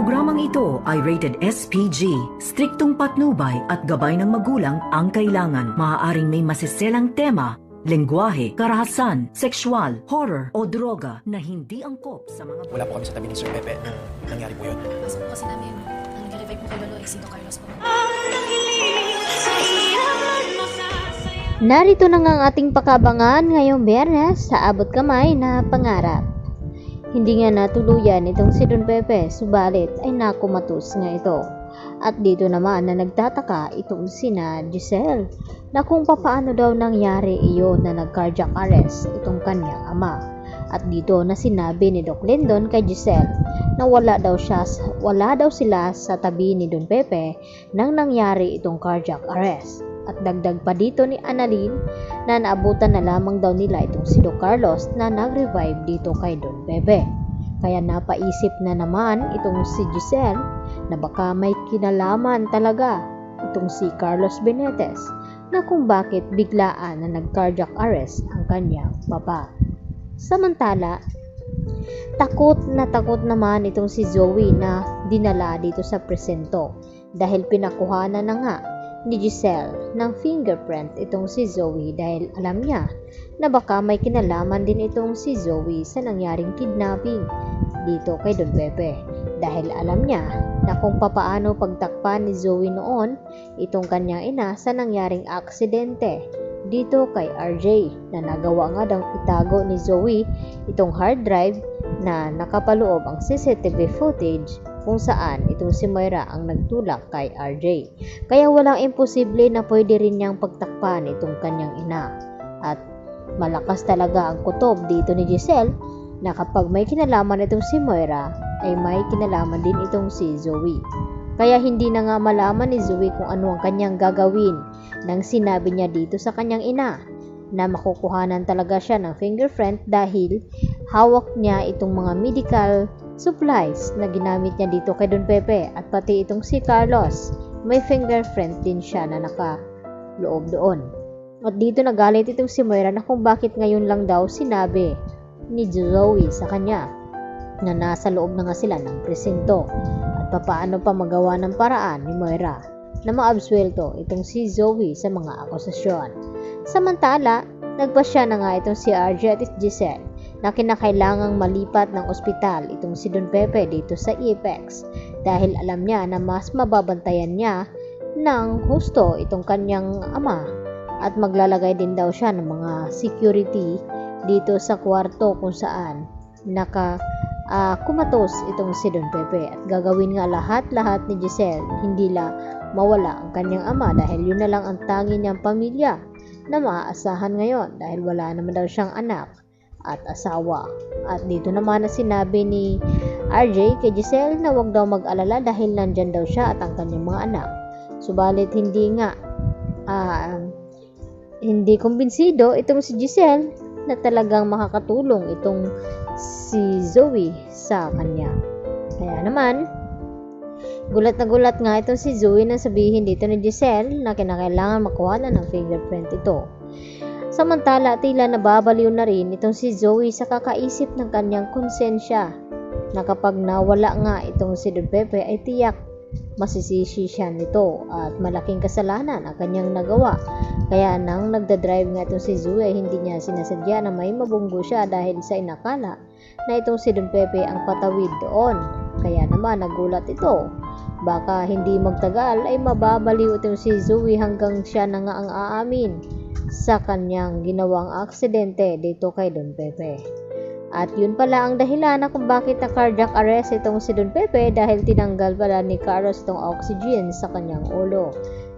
Programang ito ay rated SPG. Striktong patnubay at gabay ng magulang ang kailangan. Maaaring may masiselang tema, lengguwahe, karahasan, sexual, horror o droga na hindi angkop sa mga... Wala po kami sa tabi ni Sir Pepe nung nangyari po yun. Kaso po kasi namin, ang nag-revive po kay Lolo ay Sino Carlos po. Narito na nga ang ating pakabangan ngayong Biyernes sa Abot Kamay na Pangarap. Hindi nga natuluyan itong si Don Pepe, subalit ay nakumatos nga ito. At dito naman na nagtataka itong sina Giselle na kung papaano daw nangyari iyon na nag-cardiac arrest itong kanyang ama. At dito na sinabi ni Doc Lindon kay Giselle na wala daw sila sa tabi ni Don Pepe nang nangyari itong cardiac arrest. At dagdag pa dito ni Annalyn na naabutan na lamang daw nila itong si Doc Carlos na nag-revive dito kay Don Pepe. Kaya napaisip na naman itong si Giselle na baka may kinalaman talaga itong si Carlos Benitez na kung bakit biglaan na nag-cardiac arrest ang kanyang papa. Samantala, takot naman itong si Zoe na dinala dito sa presinto dahil pinakuhanan na nga ni Giselle ng fingerprint itong si Zoe dahil alam niya na baka may kinalaman din itong si Zoe sa nangyaring kidnapping dito kay Don Pepe dahil alam niya na kung papaano pagtakpan ni Zoe noon itong kanyang ina sa nangyaring aksidente dito kay RJ na nagawa nga daw itago ni Zoe itong hard drive na nakapaloob ang CCTV footage kung saan itong si Moira ang nagtulak kay RJ. Kaya walang imposible na pwede rin niyang pagtakpan itong kanyang ina. At malakas talaga ang kutob dito ni Giselle na kapag may kinalaman itong si Moira ay may kinalaman din itong si Zoe. Kaya hindi na nga malaman ni Zoe kung ano ang kanyang gagawin nang sinabi niya dito sa kanyang ina na makukuhanan talaga siya ng fingerprint dahil hawak niya itong mga medical supplies na ginamit niya dito kay Don Pepe at pati itong si Carlos may fingerprint din siya na nakaloob doon. At dito nagalit itong si Moira na kung bakit ngayon lang daw sinabi ni Zoe sa kanya na nasa loob na nga sila ng presinto at papaano pa magawa ng paraan ni Moira na maabsuelto itong si Zoe sa mga akusasyon. Samantala, nagpasya na nga itong si RJ at Giselle na kinakailangang malipat ng ospital itong si Don Pepe dito sa Apex dahil alam niya na mas mababantayan niya ng husto itong kanyang ama at maglalagay din daw siya ng mga security dito sa kwarto kung saan kumatos itong si Don Pepe at gagawin nga lahat ni Giselle hindi mawala ang kanyang ama dahil yun na lang ang tangi niyang pamilya na maaasahan ngayon dahil wala naman daw siyang anak at asawa. At dito naman na sinabi ni RJ kay Giselle na wag daw mag-alala dahil nandyan daw siya at ang kanyang mga anak. Subalit hindi kumbinsido itong si Giselle na talagang makakatulong itong si Zoe sa kanya. Kaya naman, gulat na gulat nga itong si Zoe na sabihin dito ni Giselle na kinakailangan makuha na ng fingerprint ito. Samantala, tila nababaliw na rin itong si Zoe sa kakaisip ng kanyang konsensya na kapag nawala nga itong si Don Pepe ay tiyak masisisi siya nito at malaking kasalanan ang kanyang nagawa. Kaya nang nagdadrive nga itong si Zoe ay hindi niya sinasadya na may mabunggo siya dahil sa inakala na itong si Don Pepe ang patawid doon. Kaya naman nagulat ito. Baka hindi magtagal ay mababaliw itong si Zoe hanggang siya na nga ang aamin sa kanyang ginawang aksidente dito kay Don Pepe. At yun pala ang dahilan na kung bakit na cardiac arrest itong si Don Pepe dahil tinanggal pala ni Carlos itong oxygen sa kanyang ulo.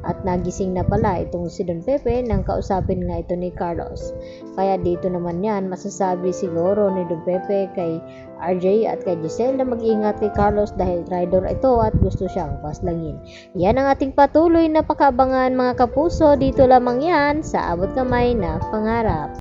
At nagising na pala itong si Don Pepe nang kausapin nga ito ni Carlos. Kaya dito naman yan masasabi siguro ni Don Pepe kay RJ at kay Giselle na mag-ingat kay Carlos dahil traitor ito at gusto siyang paslangin. Yan ang ating patuloy na pakabangan mga kapuso. Dito lamang yan sa Abot Kamay na Pangarap.